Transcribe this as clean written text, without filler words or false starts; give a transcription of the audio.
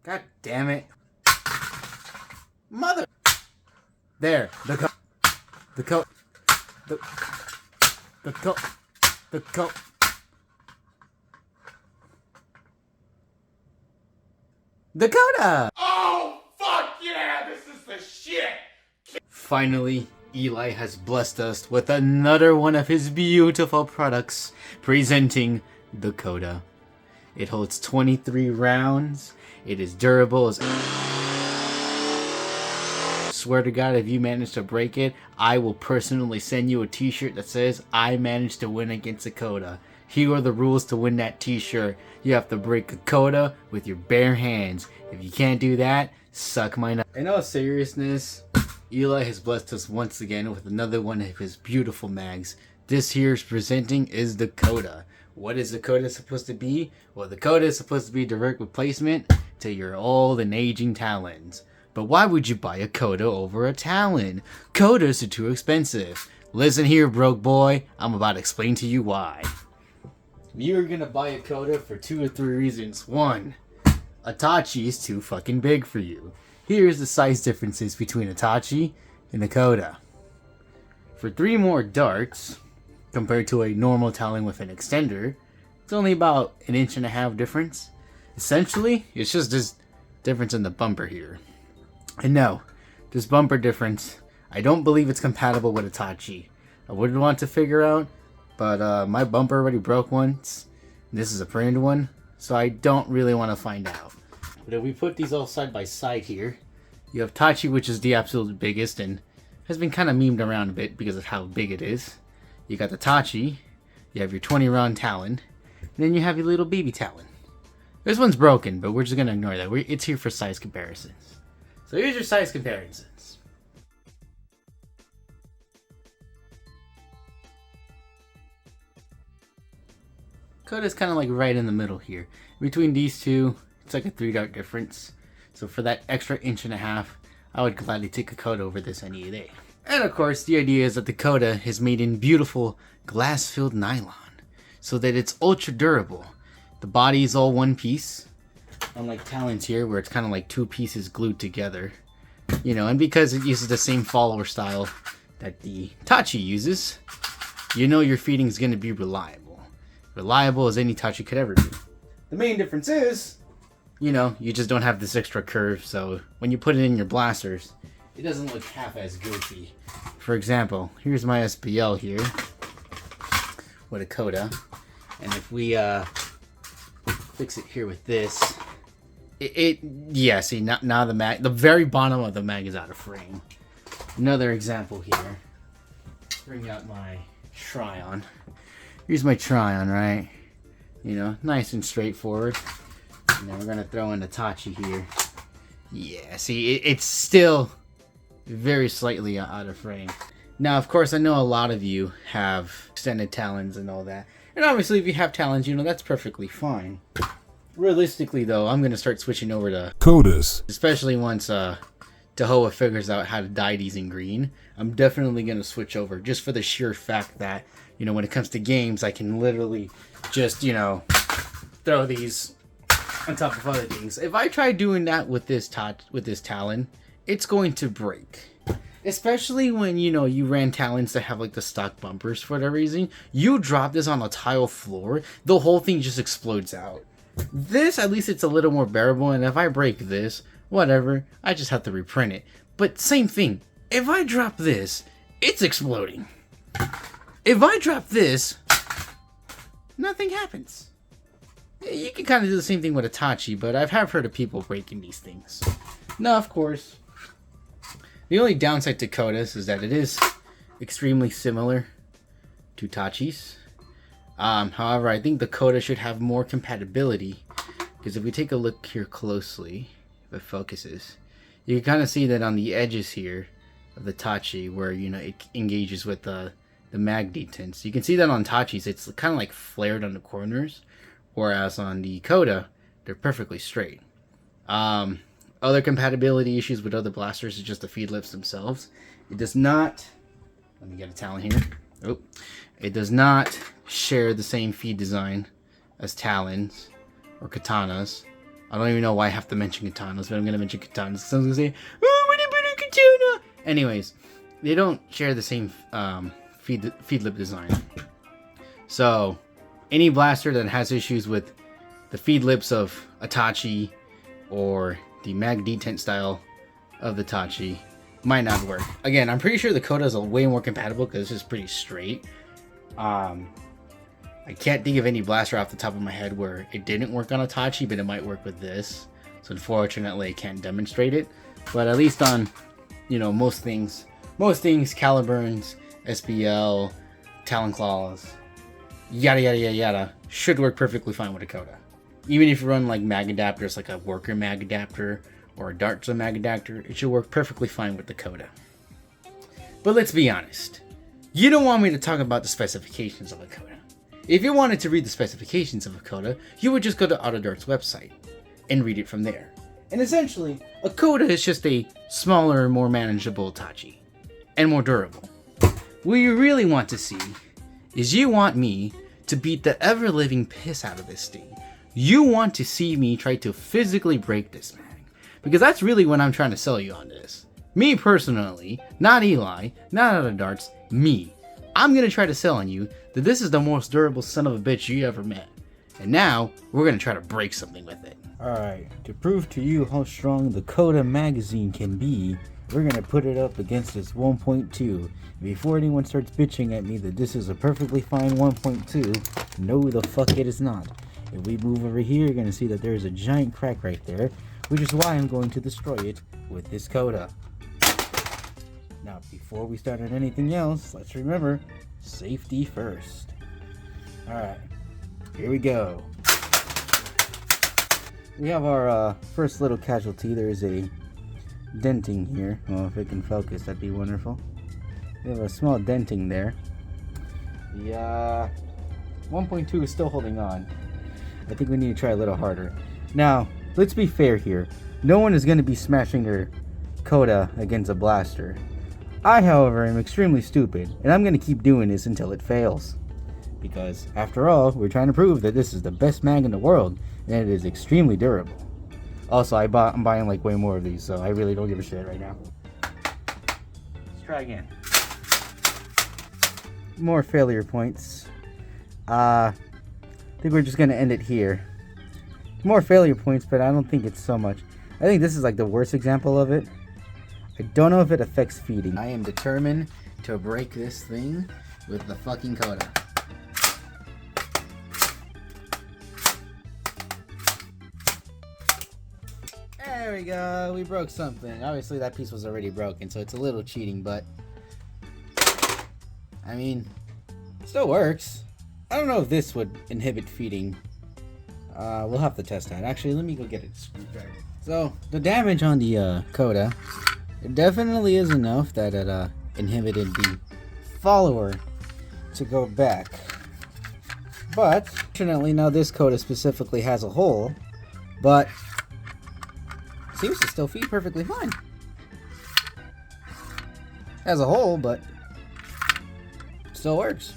God damn it. Mother. There. The co. The co. The co. The co. The Coda! Oh, fuck yeah! This is the shit! Finally, Eli has blessed us with another one of his beautiful products, presenting the Coda. It holds 23 rounds. It is durable as... Swear to God, if you manage to break it, I will personally send you a t-shirt that says, I managed to win against a Coda. Here are the rules to win that t-shirt. You have to break a Coda with your bare hands. If you can't do that, suck my nut. In all seriousness, Eli has blessed us once again with another one of his beautiful mags. This here's presenting is the Coda. What is the Coda supposed to be? Well, the Coda is supposed to be direct replacement to your old and aging Talons. But why would you buy a Coda over a Talon? Codas are too expensive. Listen here, broke boy. I'm about to explain to you why. You're gonna buy a Coda for 2 or 3 reasons. 1, Itachi is too fucking big for you. Here's the size differences between Itachi and a Coda. For 3 more darts, compared to a normal Talon with an extender, it's only about 1.5 inches difference. Essentially, it's just this difference in the bumper here. And no, this bumper difference, I don't believe it's compatible with Itachi. I would want to figure out, but my bumper already broke once. This is a brand one, so I don't really want to find out. But if we put these all side by side here, you have Tachi, which is the absolute biggest and has been kind of memed around a bit because of how big it is. You got the Tachi, you have your 20 round Talon, and then you have your little baby Talon. This one's broken, but we're just going to ignore that. It's here for size comparisons. So here's your size comparisons. Coda's kind of like right in the middle here. Between these two, it's like a 3 dart difference. So for that extra 1.5 inches, I would gladly take a Coda over this any day. And of course, the idea is that the Coda is made in beautiful glass-filled nylon, so that it's ultra durable. The body is all one piece, unlike Talons here, where it's kind of like 2 pieces glued together. You know, and because it uses the same follower style that the Tachi uses, you know your feeding is going to be reliable. Reliable as any Tachi could ever be. The main difference is, you know, you just don't have this extra curve, so when you put it in your blasters, it doesn't look half as goofy. For example, here's my SBL here with a Coda, and if we fix it here with this, yeah, see, now the mag, the very bottom of the mag is out of frame. Another example here. Bring out my Tryon. Here's my Tryon, right? You know, nice and straightforward. And then we're gonna throw in the Tachi here. Yeah, see, it's still very slightly out of frame. Now, of course, I know a lot of you have extended Talons and all that. And obviously, if you have Talons, you know, that's perfectly fine. Realistically, though, I'm going to start switching over to Codas. Especially once Tahoa figures out how to dye these in green. I'm definitely going to switch over just for the sheer fact that, you know, when it comes to games, I can literally just, you know, throw these on top of other things. If I try doing that with this Talon, it's going to break. Especially when, you know, you ran Talons that have like the stock bumpers for whatever reason. You drop this on a tile floor, the whole thing just explodes out. This, at least it's a little more bearable, and if I break this, whatever, I just have to reprint it. But same thing, if I drop this, it's exploding. If I drop this, nothing happens. You can kind of do the same thing with Itachi, but I've heard of people breaking these things. Now, of course, the only downside to Codas is that it is extremely similar to Tachi's. However, I think the Coda should have more compatibility, because if we take a look here closely, if it focuses, you can kind of see that on the edges here of the Tachi, where, you know, it engages with the mag detents. You can see that on Tachi's, it's kind of like flared on the corners, whereas on the Coda, they're perfectly straight. Other compatibility issues with other blasters is just the feed lips themselves. It does not, let me get a Talon here. Oh, it does not share the same feed design as Talons or Katanas. I don't even know why I have to mention katanas, but I'm gonna mention katanas. Someone's gonna say, "Oh, what about a katana?" Anyways, they don't share the same feed lip design. So, any blaster that has issues with the feed lips of Itachi or the mag detent style of the Itachi might not work. Again, I'm pretty sure the Koda is way more compatible because it's just pretty straight. I can't think of any blaster off the top of my head where it didn't work on Itachi, but it might work with this. So unfortunately, I can't demonstrate it. But at least on, you know, most things, Caliburns, SBL, Talon Claws, yada yada yada yada, should work perfectly fine with a Koda. Even if you run like mag adapters, like a worker mag adapter or a Dartza mag adapter, it should work perfectly fine with the Koda. But let's be honest, you don't want me to talk about the specifications of a Koda. If you wanted to read the specifications of a Koda, you would just go to Autodart's website and read it from there. And essentially, a Koda is just a smaller, more manageable Itachi, and more durable. What you really want to see is you want me to beat the ever-living piss out of this thing. You want to see me try to physically break this mag, because that's really what I'm trying to sell you on this. Me personally, not Eli, not Autodarts, me. I'm gonna try to sell on you that this is the most durable son of a bitch you ever met. And now, we're gonna try to break something with it. Alright, to prove to you how strong the Koda magazine can be, we're gonna put it up against this 1.2. Before anyone starts bitching at me that this is a perfectly fine 1.2, no the fuck it is not. If we move over here, you're gonna see that there's a giant crack right there, which is why I'm going to destroy it with this Koda. Now, before we start on anything else, let's remember, safety first. Alright, here we go. We have our first little casualty. There is a denting here. Well, if it can focus, that'd be wonderful. We have a small denting there. The 1.2 is still holding on. I think we need to try a little harder. Now, let's be fair here. No one is going to be smashing their Koda against a blaster. I, however, am extremely stupid, and I'm going to keep doing this until it fails. Because, after all, we're trying to prove that this is the best mag in the world, and it is extremely durable. Also, I'm buying like way more of these, so I really don't give a shit right now. Let's try again. More failure points. I think we're just going to end it here. More failure points, but I don't think it's so much. I think this is like the worst example of it. I don't know if it affects feeding. I am determined to break this thing with the fucking Koda. There we go, we broke something. Obviously that piece was already broken, so it's a little cheating, but I mean, it still works. I don't know if this would inhibit feeding. We'll have to test that. Actually, let me go get a screwdriver. So, the damage on the Koda, it definitely is enough that it inhibited the follower to go back. But, fortunately, now this Koda specifically has a hole, but it seems to still feed perfectly fine. Has a hole, but still works.